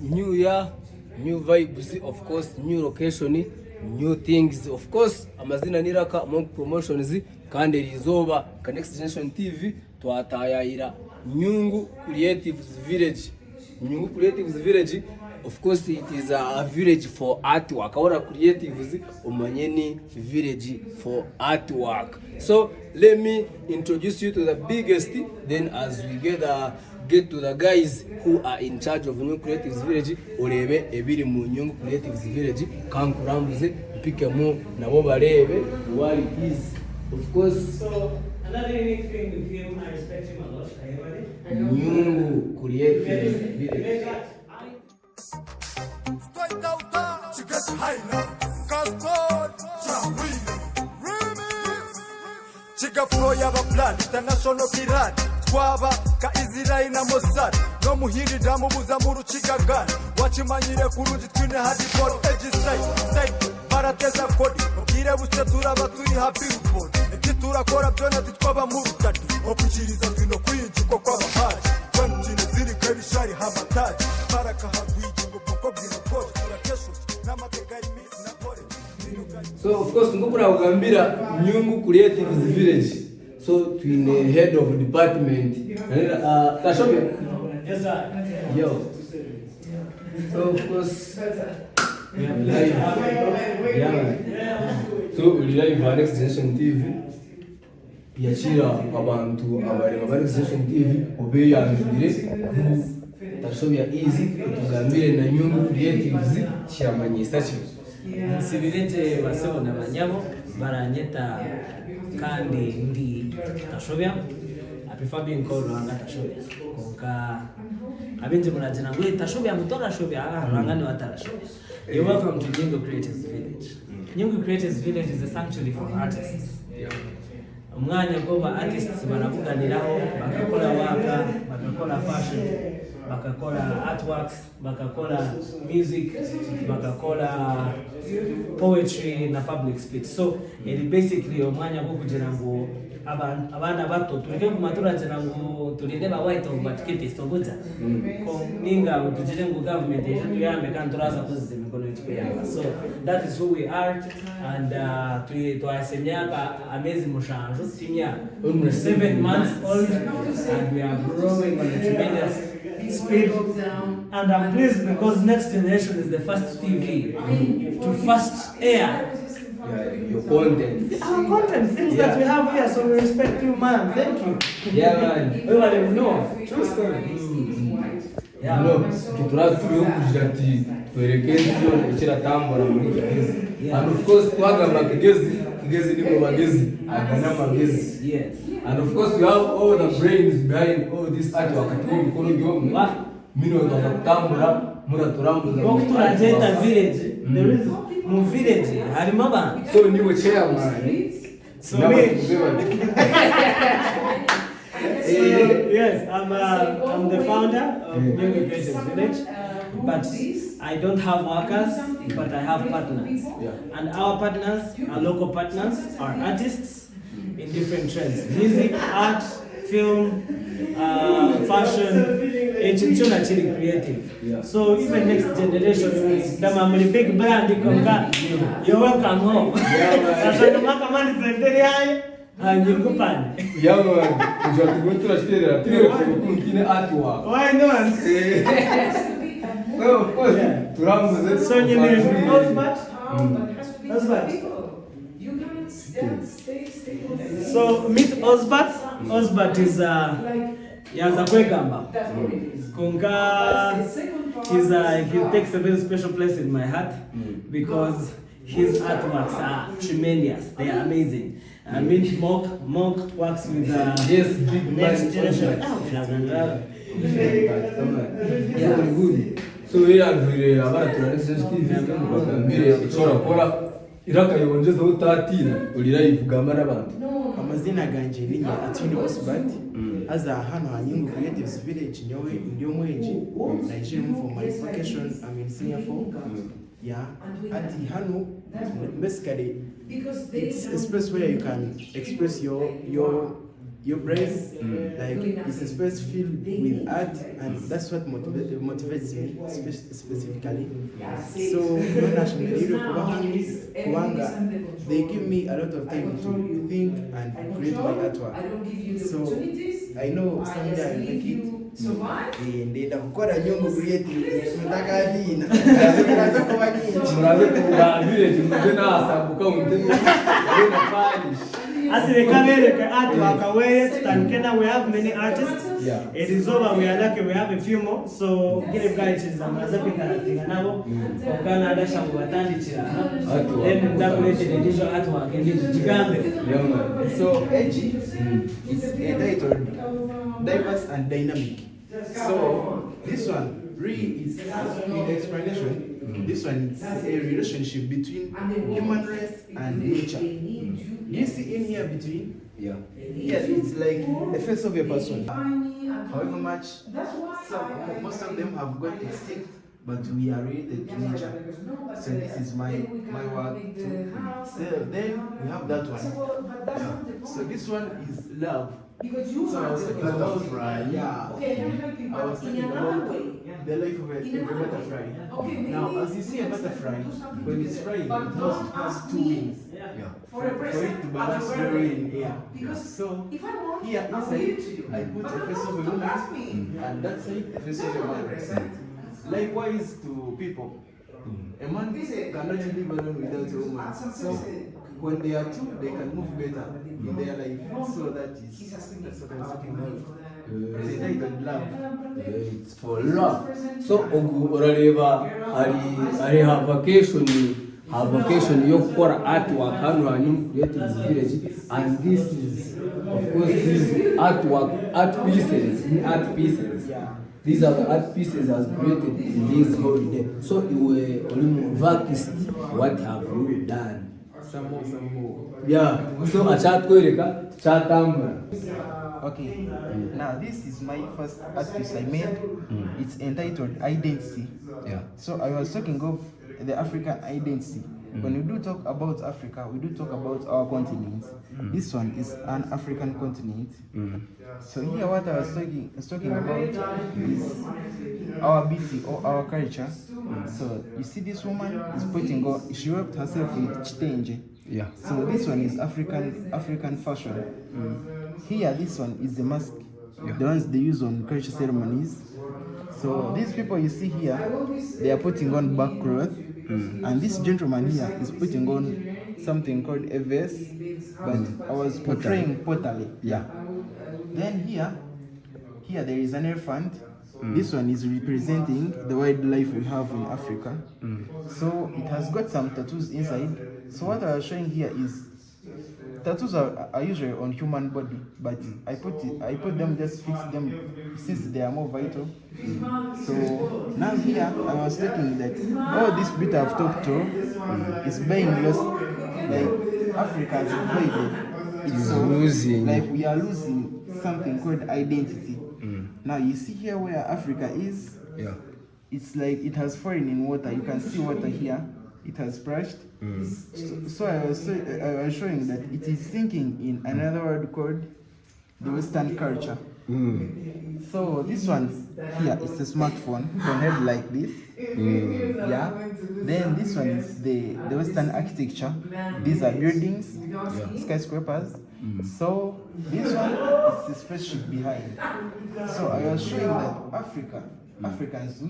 new year, new vibes, of course, new location, new things, of course. Amazina NIRA among promotions kandi rizoba ka Next Generation TV twatayayira Nyungu Creatives Village. Nyungu Creatives Village, of course, it is a village for artwork. Our creatives umanyeni village for artwork. So let me introduce you to the biggest, then as we get to the guys who are in charge of Nyungu Creatives Village, urebe ebiri mu Nyungu Creatives Village, kankurambuze mpikemo nabo barebe what it is. Of course, so another unique thing with him, I respect him a lot. Nyungu Creatives Village. Chiga flow yaba plan international pirate twaba ka Israel na Mossad no muhiri damubuza mu rukigagan wakimanyire kurungi twine hadi for edge side barateza kodi okire buce turaba turi happy report eti turakora byona twaba mu rutadi okukiriza twino kwinjiko kwa bahaji kwamtine ziri kabishari hamataji baraka hagwije ngo poko bwino kodi turakesho n'amategari miss na bore. So of course ngukura ugambira Nyungu Creatives Village. So to the head of department Tashobia. Yes sir. Yo. So of course we have live. Yeah. So we live on Next Generation TV. Yachira abantu abareba ba Next Generation TV obeyanjire Tashobia easy tugambire na Nyungu Creatives cyamanyisa cyo. Sibirete basebo na banyabo baranyeta kandi ndi Tashobia. I prefer being called Ranga Tashobia. Konka abenje munajina ngwe Tashobia mutora Tashobia Ranga ni watarashobia. You're welcome to Nyungu Creatives Village. Nyungu Creatives Village is a sanctuary for artists. Umwanya goba artists baravuganiraho bakakora waka, bakakora fashion, bakakora artworks, bakakora music, bakakora poetry na public speech. So basically umwanya go kugira ngo abana bato tureke kumatura jana ngo turinde ba white of but kiti stobuza ko ninga utujire ngo government yetu tuyambe kandi turaza kuzize mikono yetu yanga. So that is who we are, and twasemyaka amazing mushanjo timya 7 months old, and we are growing on a tremendous speed, and I'm pleased because Next Generation is the first TV to first air your content. Our content, things that we have here, so we respect you, man. Thank you. Yeah, man. Everybody know. True story. Yeah. No, kituratura kujati tuelekeze hiyo ichira tambora muri kigezi. And of course twagamba kigezi ni magezi agana magezi. Yes. And of course we have all the brains behind all this artwork ati mikono gyomu. Mino ndo tambora muraturambuza. Okutura Jeta village. There is mu village harimo abantu. So ni we chairman. So yes, I'm the founder of Nyungu Creatives Village, but I don't have workers, but I have partners. Yeah. And our partners, our local partners, are artists in different trends: music, art, film, fashion. It's actually creative. Yeah. So even Next Generation, the big brand, you're welcome home. Yeah, man. Why not? So of course, turambuze. So you mean husband? So meet Osbat. Osbat is yaza kwegamba. Konga he takes a very special place in my heart because his artworks are tremendous. They are amazing. I mean, Monk works with yes, big Next Generation. Yeah, good. So we are very about to Next Generation TV. Chora kora iraka yongeza utatina ulira ivugama n'abantu. Amazina ganje binya atini Osbat aza hano ha Nyungu Creatives Village nyowe ndio mwenji Nigeria for my vacation. I'm in Singapore. Yeah, ati hano basically it's a space where you can express your your brain, like it's a space filled with art, and that's what motivates me specifically. So non-national Kuanga, they give me a lot of time to think and create my artwork. So I know someday I'll make it. Ndenda kukora Nyungu creative nataka adina nataka kwa nyinyi murabe kuba village muzena asabuka mutema na panish as the camera artwork away tutakena we have many artists. It is over, we are lucky we have a few more, so give guys zamaza pinga nabo okana adasha kubatandikira then ndakulete edition artwork ndi jigambe. So edgy is entitled diverse and dynamic. So this one really is in explanation. This one is a relationship between human race and nature. You see in here between? Yeah. Here it's like a face of a person. However much, most of them have got extinct, but we are related to nature. So this is my work too. So then we have that one. Yeah. So this one is love. So I was talking about butterfly. Yeah. I was talking about the life of a butterfly. Now, as you see a butterfly, when it's flying, it has two wings. Yeah. For it to balance very in air. So here inside, I put a face of a woman, and that side a face of a man. Likewise to people. A man cannot live alone without a woman. So when they are two, they can move better in their life. So that's what I'm talking about. It's entitled love. It's for love. So urareba ari have vacation yo gukora artwork hano hanyu creative village, and this is of course these art pieces. These are the art pieces as created in this holiday. So you were only what have you done? Some more. Yeah. So achatwereka chatamba. Okay. Now this is my first art piece I made. It's entitled Identity. Yeah. So I was talking of the African identity. When we do talk about Africa, we do talk about our continent. This one is an African continent. So here what I was talking about is our beauty or our culture. So you see this woman is putting on, she wrapped herself with chitenje. Yeah. So this one is African fashion. Here this one is the mask, the ones they use on culture ceremonies. So these people you see here, they are putting on back cloth. And this gentleman here is putting on something called a vest, but I was portraying pottery. Yeah. Then here there is an elephant. This one is representing the wildlife we have in Africa. So it has got some tattoos inside. So what I was showing here is tattoos are usually on human body, but I put them, just fix them since they are more vital. So now here I was thinking that all this bit I've talked to is being lost. Like Africa is divided. So like we are losing something called identity. Now you see here where Africa is. Yeah. It's like it has fallen in water. You can see water here. It has splashed. So I was showing that it is sinking in another word called the Western culture. So this one here is a smartphone connected like this. Yeah. Then this one is the Western architecture. These are buildings, skyscrapers. So this one is the spaceship behind. So I was showing that Africans,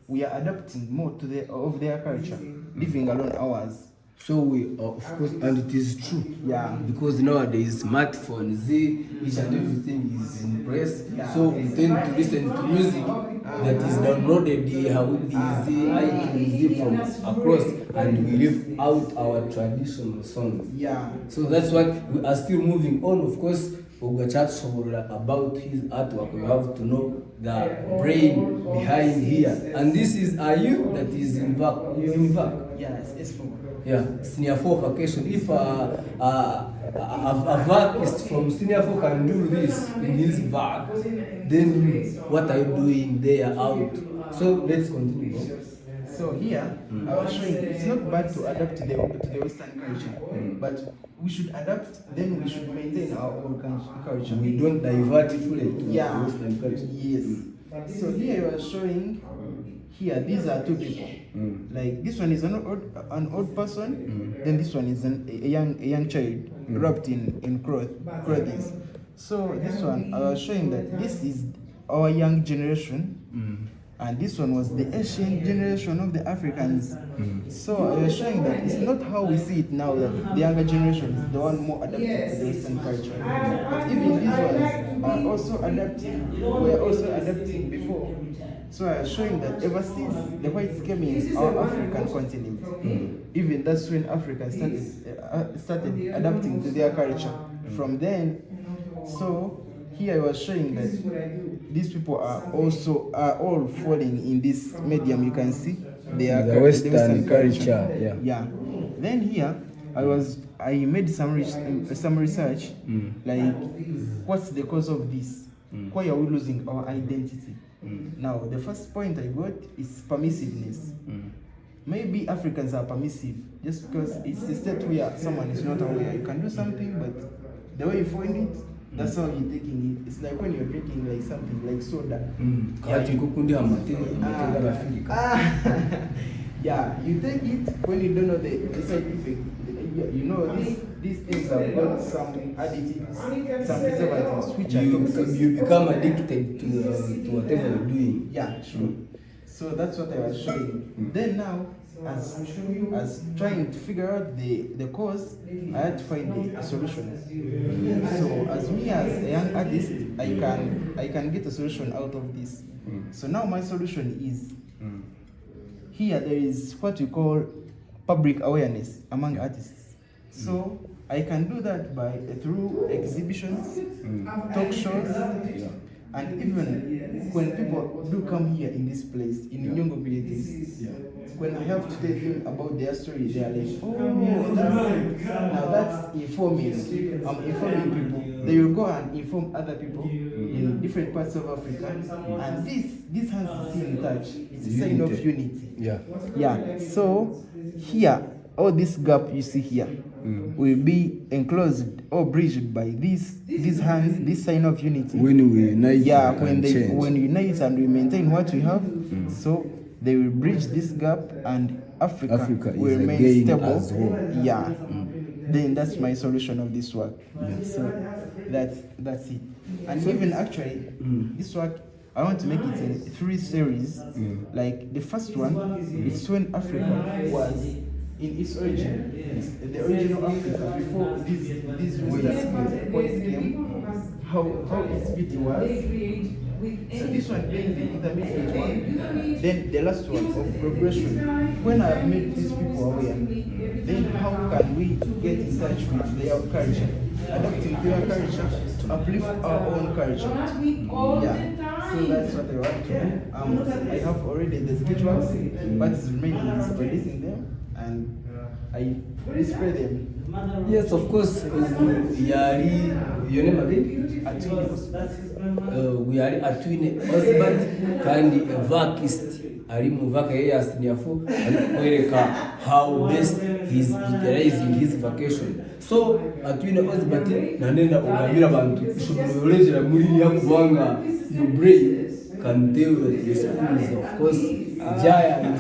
we are adapting more to their culture, living alone ours. So we of course, and it is true. Yeah. Because nowadays smartphones, each and everything is in press. Yeah. So we tend to listen to music that is downloaded easy from across, and we leave out our traditional songs. Yeah. So that's why we are still moving on. Of course, about his artwork, you have to know the brain behind here. And this is a youth that is in back. Yeah, it's for. Yeah, senior 4 vacation. If a vacist from senior 4 can do this in his bag, then what are you doing there out? So let's continue. So here, I was showing it's not bad to adapt to the Western culture, but we should adapt, then we should maintain our own culture. We don't divert fully to Yeah. Western culture. Yes. So here I was showing, here these are two people. Like this one is an old person, then this one is a young child wrapped in clothes. So this one I was showing that this is our young generation. And this one was the ancient generation of the Africans. So I was showing that it's not how we see it now, that the younger generation is the one more adapted to the Western culture. But even these ones are also adapting, were also adapting before. So I was showing that ever since the whites came in our African continent, even that's when Africans started adapting to their culture. From then, so here I was showing that these people are all falling in this medium. You can see they are The Western culture. Yeah. Then here I made some research, like what's the cause of this? Why are we losing our identity? Now the first point I got is permissiveness. Maybe Africans are permissive just because it's a state where someone is not aware. You can do something, but the way you find it, that's how you're taking it. It's like when you're drinking like something like soda. Yeah, you take it when you don't know the side effect. You know these things have got some additives, some preservatives, which are toxic. You become addicted to whatever you're doing. Yeah, sure. So that's what I was showing. Then now, as trying to figure out the cause, I had to find a solution. So as me as a young artist, I can get a solution out of this. So now my solution is, here there is what we call public awareness among artists. So I can do that through exhibitions, talk shows, and even when people do come here in this place, in Nyungu Creatives, when I have to tell them about their story, they are like, oh, that's informing. I'm informing people. They will go and inform other people in different parts of Africa. And this has to see in touch. It's a sign of unity. Yeah. So here, all this gap you see here will be enclosed or bridged by these hands, this sign of unity. When we unite, when we unite and we maintain what we have, so they will bridge this gap and Africa will remain stable. As well. Yeah. Then that's my solution of this work. So that's it. And even actually, this work, I want to make it in 3 series. Like the first one, it's when Africa was in its origin. It's the original Africa before these whites came, how its beauty was. So this one being the intermediate one, then the last one of progression. When I have made these people aware, then how can we get in touch with their culture, adapting their culture to uplift our own culture? Yeah. So that's what I want to do. I have already the sketchworks, but it's remaining is producing them and I display them. Yes, of course. Your name again? We are Atwine husband kandi evakist ari muvaka yasiniafu alikueleka how best he's utilizing his vacation. So Atwine husband nanenda ugambira abantu ishobora muri yakubanga your brain can tell that the school is of course giant.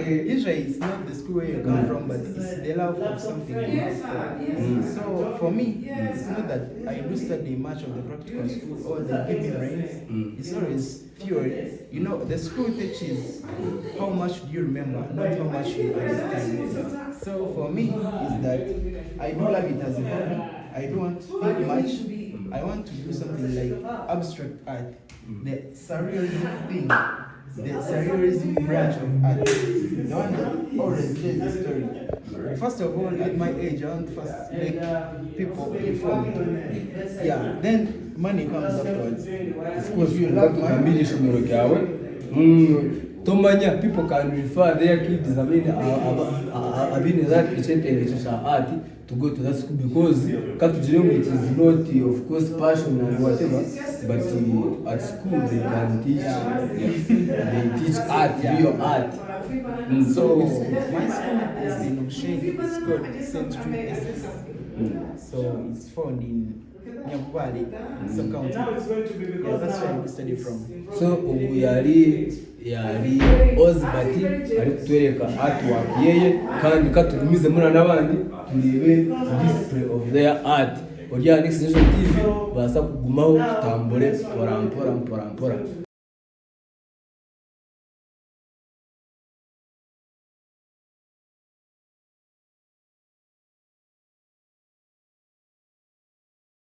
Usually it's not the school where you come from, but it's the love of something you have for. So for me, it's not that I do study much of the practical school or the giving brains. It's always theory. You know, the school teaches how much do you remember, not how much you understand. So for me, is that I do love it as a hobby. I don't want to think much. I want to do something like abstract art, the surrealism thing. The surrealism branch of art, the one that always tells the story. First of all, at my age, I want to first make people informed. Yeah, then money comes afterwards. Of course, you love money. tomanya people can refer their kids abine that ichentengesha art to go to that school because katujiremu it is not of course passion and whatever, but at school they can teach they teach art, real art. So my school is in Oshegi. It's called St. Jude SS. So it's found in Nyabubali, sub-county. Yeah, that's where I study from. So ubu yari Ozbati ari kutwereka artwork yeye kandi katugumize muna n'abandi turebe display of their art. Orya Next Generation TV basa kugumaho tutambure mpora.